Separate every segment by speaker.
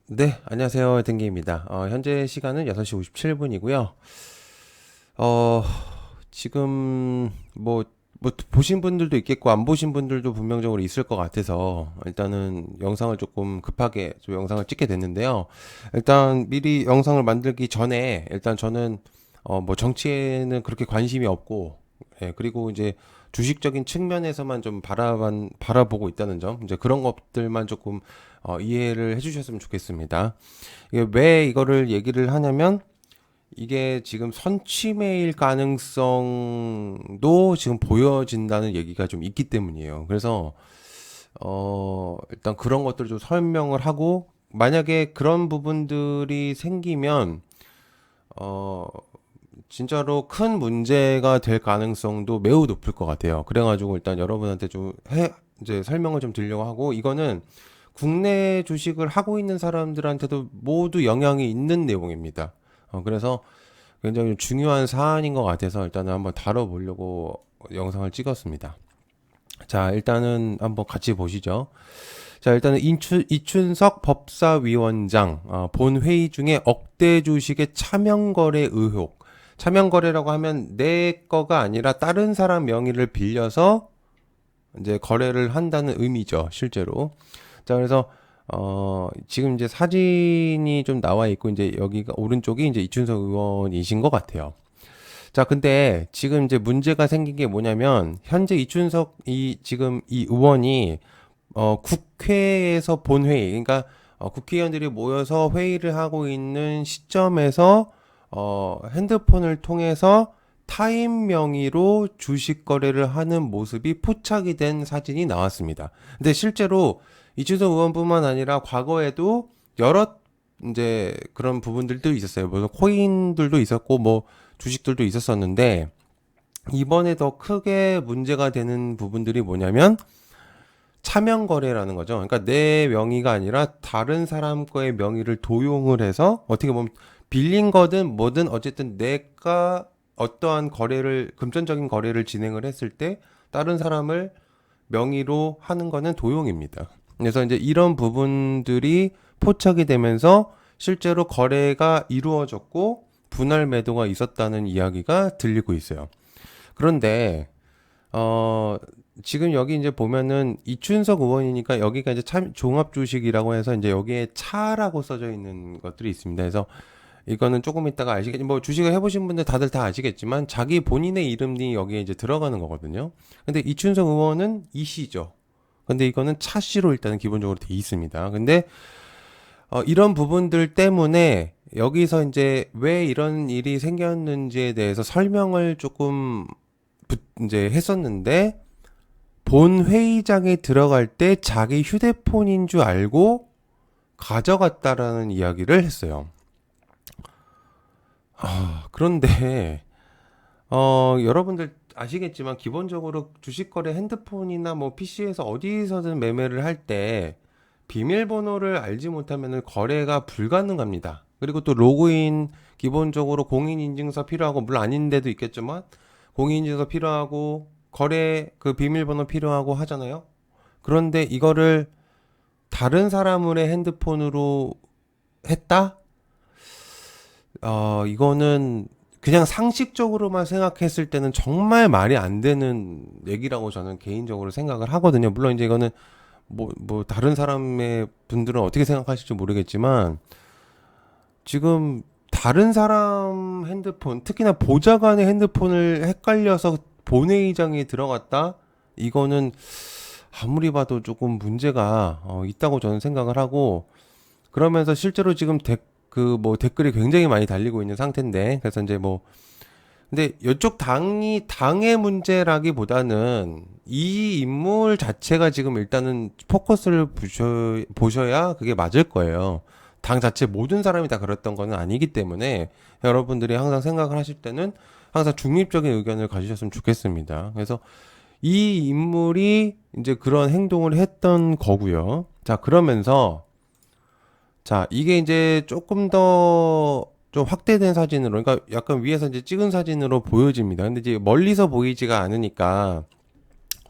Speaker 1: 네, 안녕하세요. 땡기입니다. 현재 시간은 6시 57분이고요. 어, 지금 보신 분들도 있겠고 안 보신 분들도 분명적으로 있을 것 같아서 일단은 영상을 조금 급하게 좀 영상을 찍게 됐는데요. 일단 미리 영상을 만들기 전에 일단 저는 정치에는 그렇게 관심이 없고, 예, 그리고 이제 주식적인 측면에서만 좀 바라보고 있다는 점, 이제 그런 것들만 조금 이해를 해주셨으면 좋겠습니다. 이게 왜 이거를 얘기를 하냐면 이게 지금 선취매일 가능성도 지금 보여진다는 얘기가 좀 있기 때문이에요. 그래서 일단 그런 것들을 좀 설명을 하고, 만약에 그런 부분들이 생기면 어 진짜로 큰 문제가 될 가능성도 매우 높을 것 같아요. 그래가지고 일단 여러분한테 이제 설명을 좀 드리려고 하고, 이거는 국내 주식을 하고 있는 사람들한테도 모두 영향이 있는 내용입니다. 그래서 굉장히 중요한 사안인 것 같아서 일단은 한번 다뤄보려고 영상을 찍었습니다. 자, 일단은 한번 같이 보시죠. 자, 일단은 이춘석 법사위원장 본회의 중에 억대 주식의 차명거래 의혹. 차명거래라고 하면 내 거가 아니라 다른 사람 명의를 빌려서 이제 거래를 한다는 의미죠, 실제로. 자, 그래서 지금 이제 사진이 좀 나와 있고, 이제 여기가 오른쪽이 이제 이춘석 의원이신 것 같아요. 자, 근데 지금 이제 문제가 생긴 게 뭐냐면, 현재 지금 이 의원이 국회에서 본회의, 그러니까 국회의원들이 모여서 회의를 하고 있는 시점에서 핸드폰을 통해서 타인 명의로 주식 거래를 하는 모습이 포착이 된 사진이 나왔습니다. 근데 실제로 이준석 의원뿐만 아니라 과거에도 여러 이제 그런 부분들도 있었어요. 무슨 코인들도 있었고 뭐 주식들도 있었었는데, 이번에 더 크게 문제가 되는 부분들이 뭐냐면 차명 거래라는 거죠. 그러니까 내 명의가 아니라 다른 사람 거의 명의를 도용을 해서, 어떻게 보면 빌린 거든 뭐든 어쨌든 내가 어떠한 금전적인 거래를 진행을 했을 때 다른 사람을 명의로 하는 거는 도용입니다. 그래서 이제 이런 부분들이 포착이 되면서 실제로 거래가 이루어졌고 분할 매도가 있었다는 이야기가 들리고 있어요. 그런데 어 지금 여기 이제 보면은 이춘석 의원이니까 여기가 이제 참 종합 주식이라고 해서 이제 여기에 차라고 써져 있는 것들이 있습니다. 그래서 이거는 조금 이따가 뭐 주식을 해보신 분들 다들 다 아시겠지만 자기 본인의 이름이 여기에 이제 들어가는 거거든요. 근데 이춘석 의원은 이씨죠. 근데 이거는 차씨로 일단은 기본적으로 돼 있습니다. 근데 이런 부분들 때문에 여기서 이제 왜 이런 일이 생겼는지에 대해서 설명을 조금 이제 했었는데, 본 회의장에 들어갈 때 자기 휴대폰인 줄 알고 가져갔다라는 이야기를 했어요. 그런데 여러분들 아시겠지만 기본적으로 주식거래 핸드폰이나 뭐 PC에서 어디서든 매매를 할 때 비밀번호를 알지 못하면 거래가 불가능합니다. 그리고 또 로그인, 기본적으로 공인인증서 필요하고, 물론 아닌 데도 있겠지만 공인인증서 필요하고 거래 그 비밀번호 필요하고 하잖아요. 그런데 이거를 다른 사람의 핸드폰으로 했다? 이거는 그냥 상식적으로만 생각했을 때는 정말 말이 안 되는 얘기라고 저는 개인적으로 생각을 하거든요. 물론 이제 이거는 다른 사람의 분들은 어떻게 생각하실지 모르겠지만, 지금 다른 사람 핸드폰, 특히나 보좌관의 핸드폰을 헷갈려서 본회의장에 들어갔다? 이거는 아무리 봐도 조금 문제가 있다고 저는 생각을 하고, 그러면서 실제로 지금 댓글이 굉장히 많이 달리고 있는 상태인데, 그래서 이제 근데 이쪽 당의 문제라기보다는 이 인물 자체가 지금 일단은 포커스를 보셔야 그게 맞을 거예요. 당 자체 모든 사람이 다 그랬던 거는 아니기 때문에 여러분들이 항상 생각을 하실 때는 항상 중립적인 의견을 가지셨으면 좋겠습니다. 그래서 이 인물이 이제 그런 행동을 했던 거고요. 자, 그러면서 자, 이게 이제 조금 더 좀 확대된 사진으로, 그러니까 약간 위에서 이제 찍은 사진으로 보여집니다. 근데 이제 멀리서 보이지가 않으니까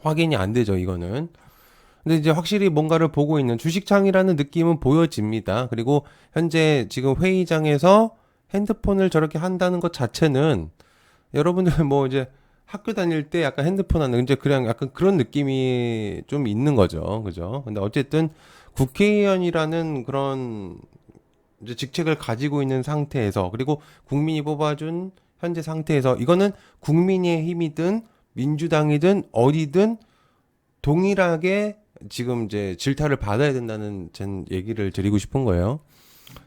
Speaker 1: 확인이 안 되죠, 이거는. 근데 이제 확실히 뭔가를 보고 있는 주식창이라는 느낌은 보여집니다. 그리고 현재 지금 회의장에서 핸드폰을 저렇게 한다는 것 자체는 여러분들 뭐 이제 학교 다닐 때 약간 핸드폰 하는 이제 그냥 약간 그런 느낌이 좀 있는 거죠. 그죠? 근데 어쨌든 국회의원이라는 그런 이제 직책을 가지고 있는 상태에서 그리고 국민이 뽑아준 현재 상태에서 이거는 국민의힘이든 민주당이든 어디든 동일하게 지금 이제 질타를 받아야 된다는 전 얘기를 드리고 싶은 거예요.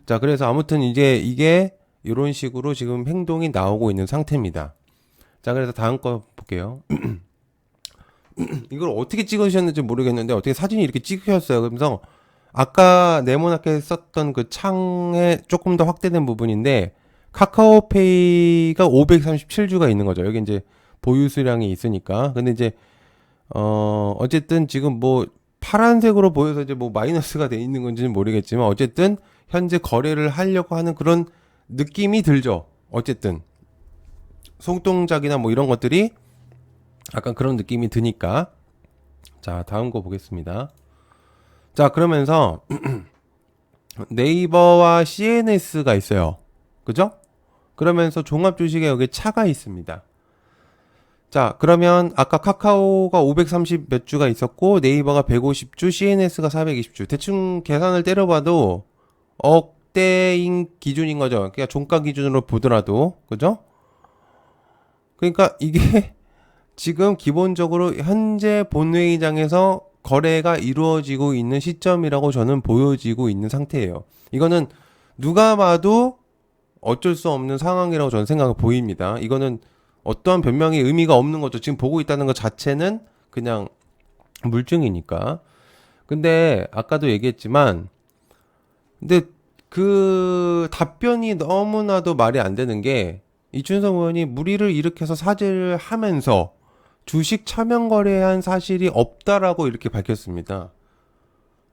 Speaker 1: 자, 그래서 아무튼 이제 이게 이런 식으로 지금 행동이 나오고 있는 상태입니다. 자, 그래서 다음 거 볼게요. 이걸 어떻게 찍으셨는지 모르겠는데 어떻게 사진이 이렇게 찍혔어요. 그러면서 아까 네모나게 썼던 그 창에 조금 더 확대된 부분인데 카카오페이가 537주가 있는 거죠. 여기 이제 보유 수량이 있으니까. 근데 이제 어쨌든 지금 뭐 파란색으로 보여서 이제 뭐 마이너스가 돼 있는 건지는 모르겠지만 어쨌든 현재 거래를 하려고 하는 그런 느낌이 들죠. 어쨌든 손동작이나 뭐 이런 것들이 약간 그런 느낌이 드니까. 자, 다음 거 보겠습니다. 자, 그러면서 네이버와 CNS가 있어요. 그죠? 그러면서 종합 주식에 여기 차가 있습니다. 자, 그러면 아까 카카오가 530 몇 주가 있었고 네이버가 150주, CNS가 420주. 대충 계산을 때려봐도 억대인 기준인 거죠. 그러니까 종가 기준으로 보더라도. 그죠? 그러니까 이게 지금 기본적으로 현재 본회의장에서 거래가 이루어지고 있는 시점이라고 저는 보여지고 있는 상태예요. 이거는 누가 봐도 어쩔 수 없는 상황이라고 저는 생각을 보입니다. 이거는 어떠한 변명의 의미가 없는 거죠. 지금 보고 있다는 것 자체는 그냥 물증이니까. 근데 아까도 얘기했지만, 근데 그 답변이 너무나도 말이 안 되는 게 이춘성 의원이 물의를 일으켜서 사죄를 하면서 주식 차명 거래한 사실이 없다라고 이렇게 밝혔습니다.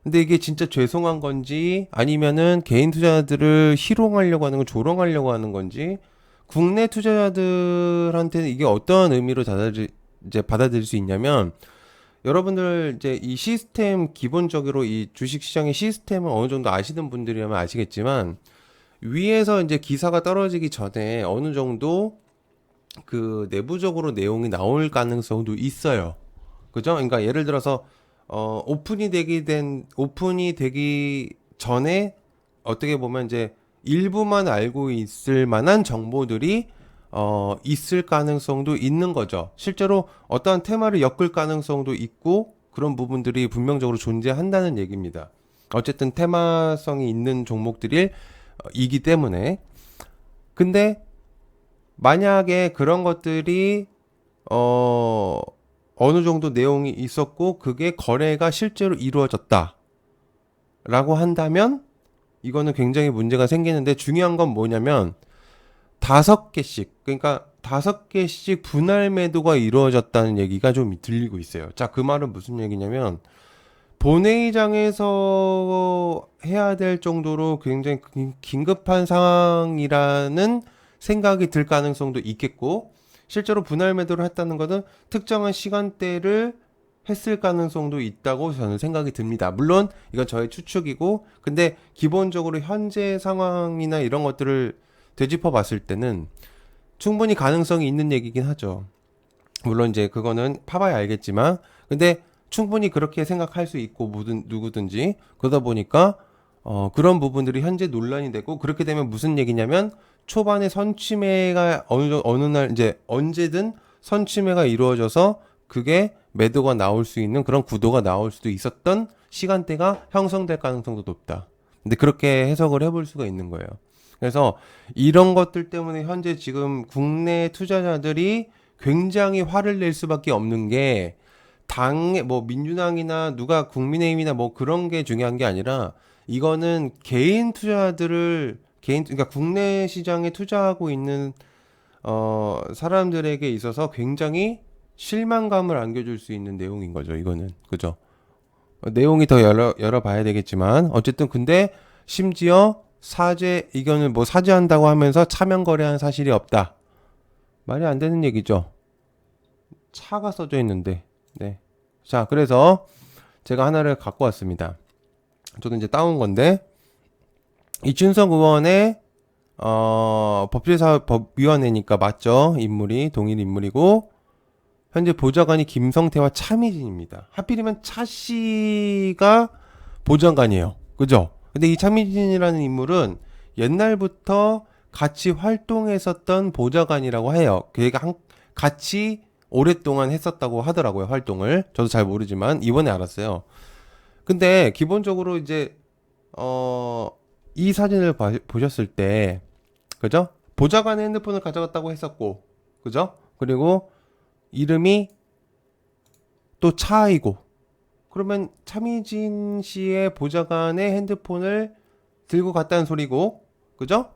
Speaker 1: 근데 이게 진짜 죄송한 건지 아니면은 개인 투자자들을 희롱하려고 하는 건 조롱하려고 하는 건지 국내 투자자들한테는 이게 어떤 의미로 이제 받아들일 수 있냐면 여러분들 이제 이 시스템 기본적으로 이 주식 시장의 시스템을 어느 정도 아시는 분들이라면 아시겠지만 위에서 이제 기사가 떨어지기 전에 어느 정도 그 내부적으로 내용이 나올 가능성도 있어요. 그죠? 그러니까 예를 들어서 오픈이 되기 전에 어떻게 보면 이제 일부만 알고 있을 만한 정보들이 있을 가능성도 있는 거죠. 실제로 어떠한 테마를 엮을 가능성도 있고 그런 부분들이 분명적으로 존재한다는 얘기입니다. 어쨌든 테마성이 있는 종목들이 이기 때문에. 근데 만약에 그런 것들이 어느 정도 내용이 있었고 그게 거래가 실제로 이루어졌다라고 한다면 이거는 굉장히 문제가 생기는데 중요한 건 뭐냐면 5개씩 그러니까 5개씩 분할 매도가 이루어졌다는 얘기가 좀 들리고 있어요. 자, 그 말은 무슨 얘기냐면 본회의장에서 해야 될 정도로 굉장히 긴급한 상황이라는 생각이 들 가능성도 있겠고 실제로 분할 매도를 했다는 것은 특정한 시간대를 했을 가능성도 있다고 저는 생각이 듭니다. 물론 이건 저의 추측이고 근데 기본적으로 현재 상황이나 이런 것들을 되짚어 봤을 때는 충분히 가능성이 있는 얘기긴 하죠. 물론 이제 그거는 파봐야 알겠지만 근데 충분히 그렇게 생각할 수 있고 누구든지 그러다 보니까 그런 부분들이 현재 논란이 되고 그렇게 되면 무슨 얘기냐면 초반에 선침해가 어느 날 이제 언제든 선침해가 이루어져서 그게 매도가 나올 수 있는 그런 구도가 나올 수도 있었던 시간대가 형성될 가능성도 높다. 근데 그렇게 해석을 해볼 수가 있는 거예요. 그래서 이런 것들 때문에 현재 지금 국내 투자자들이 굉장히 화를 낼 수밖에 없는 게 당에 뭐 민주당이나 누가 국민의힘이나 뭐 그런 게 중요한 게 아니라 이거는 개인 투자들을 그러니까 국내 시장에 투자하고 있는 사람들에게 있어서 굉장히 실망감을 안겨줄 수 있는 내용인 거죠. 이거는 그죠? 내용이 더 열어봐야 되겠지만 어쨌든 근데 심지어 이거는 뭐 사죄한다고 하면서 차명 거래한 사실이 없다. 말이 안 되는 얘기죠. 차가 써져 있는데. 네. 자, 그래서 제가 하나를 갖고 왔습니다. 저도 이제 따온 건데, 이춘석 의원의 법제사법위원회니까 맞죠? 인물이 동일 인물이고, 현재 보좌관이 김성태와 차미진입니다. 하필이면 차 씨가 보좌관이에요. 그죠? 근데 이 차미진이라는 인물은 옛날부터 같이 활동했었던 보좌관이라고 해요. 그가 같이 오랫동안 했었다고 하더라고요, 활동을. 저도 잘 모르지만 이번에 알았어요. 근데 기본적으로 이제 이 사진을 보셨을 때, 그죠? 보좌관의 핸드폰을 가져갔다고 했었고, 그죠? 그리고 이름이 또 차이고, 그러면 차미진 씨의 보좌관의 핸드폰을 들고 갔다는 소리고, 그죠?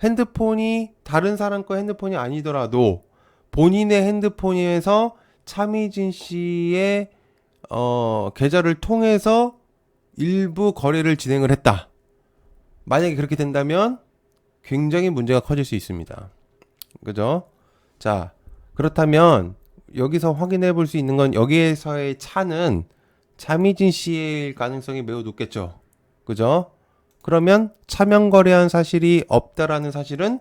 Speaker 1: 핸드폰이 다른 사람 거 핸드폰이 아니더라도 본인의 핸드폰에서 차미진 씨의 계좌를 통해서 일부 거래를 진행을 했다. 만약에 그렇게 된다면 굉장히 문제가 커질 수 있습니다. 그죠? 자, 그렇다면 여기서 확인해 볼 수 있는 건 여기에서의 차는 차미진 씨일 가능성이 매우 높겠죠. 그죠? 그러면 차명 거래한 사실이 없다라는 사실은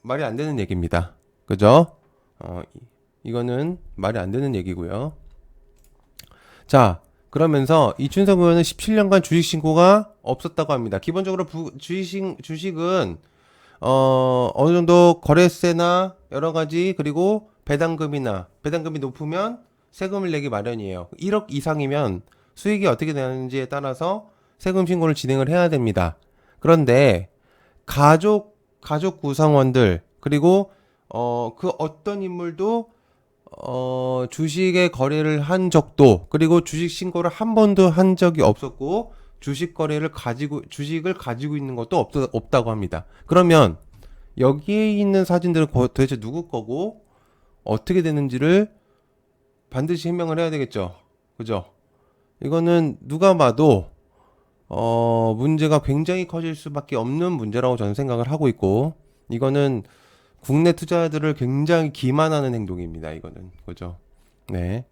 Speaker 1: 말이 안 되는 얘기입니다. 그죠? 이거는 말이 안 되는 얘기고요. 자, 그러면서 이춘석 의원은 17년간 주식 신고가 없었다고 합니다. 기본적으로 주식은 어느 정도 거래세나 여러 가지, 그리고 배당금이 높으면 세금을 내기 마련이에요. 1억 이상이면 수익이 어떻게 되는지에 따라서 세금 신고를 진행을 해야 됩니다. 그런데 가족 구성원들, 그리고 그 어떤 인물도 주식의 거래를 한 적도, 그리고 주식 신고를 한 번도 한 적이 없었고, 주식을 가지고 있는 것도 없다고 합니다. 그러면 여기에 있는 사진들은 도대체 누구 거고 어떻게 되는지를 반드시 해명을 해야 되겠죠. 그죠? 이거는 누가 봐도 문제가 굉장히 커질 수밖에 없는 문제라고 저는 생각을 하고 있고, 이거는 국내 투자자들을 굉장히 기만하는 행동입니다. 이거는. 그죠? 네.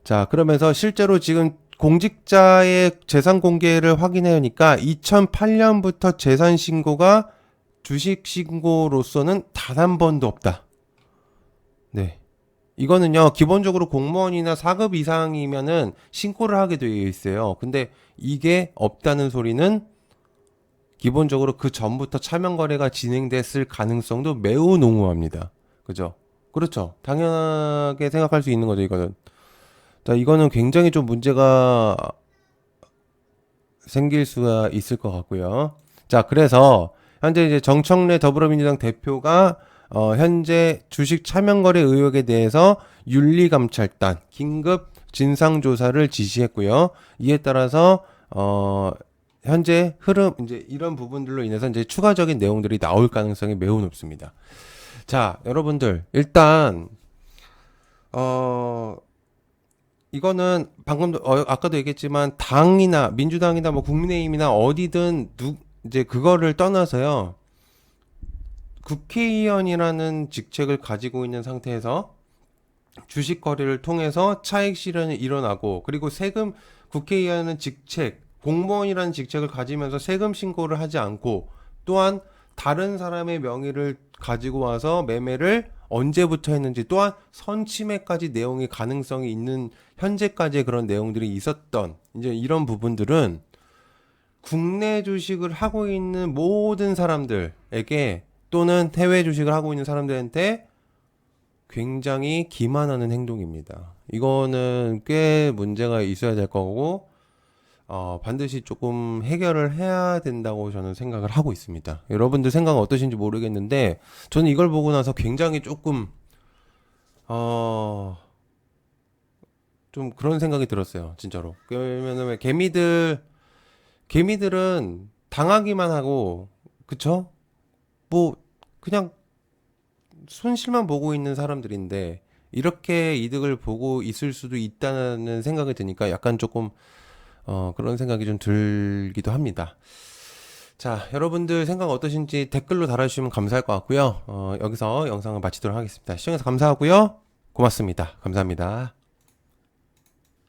Speaker 1: 자, 그러면서 실제로 지금 공직자의 재산 공개를 확인해보니까 2008년부터 재산 신고가 주식 신고로서는 단 한 번도 없다. 네. 이거는요, 기본적으로 공무원이나 4급 이상이면은 신고를 하게 되어 있어요. 근데 이게 없다는 소리는 기본적으로 그 전부터 차명 거래가 진행됐을 가능성도 매우 농후합니다. 그죠? 그렇죠. 당연하게 생각할 수 있는 거죠, 이거는. 자, 이거는 굉장히 좀 문제가 생길 수가 있을 것 같고요. 자, 그래서 현재 이제 정청래 더불어민주당 대표가 현재 주식 차명거래 의혹에 대해서 윤리감찰단 긴급 진상조사를 지시했고요. 이에 따라서 현재 흐름, 이제 이런 부분들로 인해서 이제 추가적인 내용들이 나올 가능성이 매우 높습니다. 자, 여러분들 일단 이거는 방금도 아까도 얘기했지만 당이나 민주당이나 뭐 국민의힘이나 어디든 이제 그거를 떠나서요. 국회의원이라는 직책을 가지고 있는 상태에서 주식 거래를 통해서 차익 실현이 일어나고, 그리고 국회의원은 공무원이라는 직책을 가지면서 세금 신고를 하지 않고, 또한 다른 사람의 명의를 가지고 와서 매매를 언제부터 했는지, 또한 선침해까지 내용이 가능성이 있는 현재까지의 그런 내용들이 있었던, 이제 이런 부분들은 국내 주식을 하고 있는 모든 사람들에게, 또는 해외 주식을 하고 있는 사람들한테 굉장히 기만하는 행동입니다. 이거는 꽤 문제가 있어야 될 거고, 반드시 조금 해결을 해야 된다고 저는 생각을 하고 있습니다. 여러분들 생각은 어떠신지 모르겠는데, 저는 이걸 보고 나서 굉장히 조금, 좀 그런 생각이 들었어요. 진짜로. 왜냐면 개미들은 당하기만 하고, 그쵸? 뭐, 그냥 손실만 보고 있는 사람들인데, 이렇게 이득을 보고 있을 수도 있다는 생각이 드니까 약간 조금 그런 생각이 좀 들기도 합니다. 자, 여러분들 생각 어떠신지 댓글로 달아주시면 감사할 것 같고요. 여기서 영상을 마치도록 하겠습니다. 시청해서 감사하고요. 고맙습니다. 감사합니다.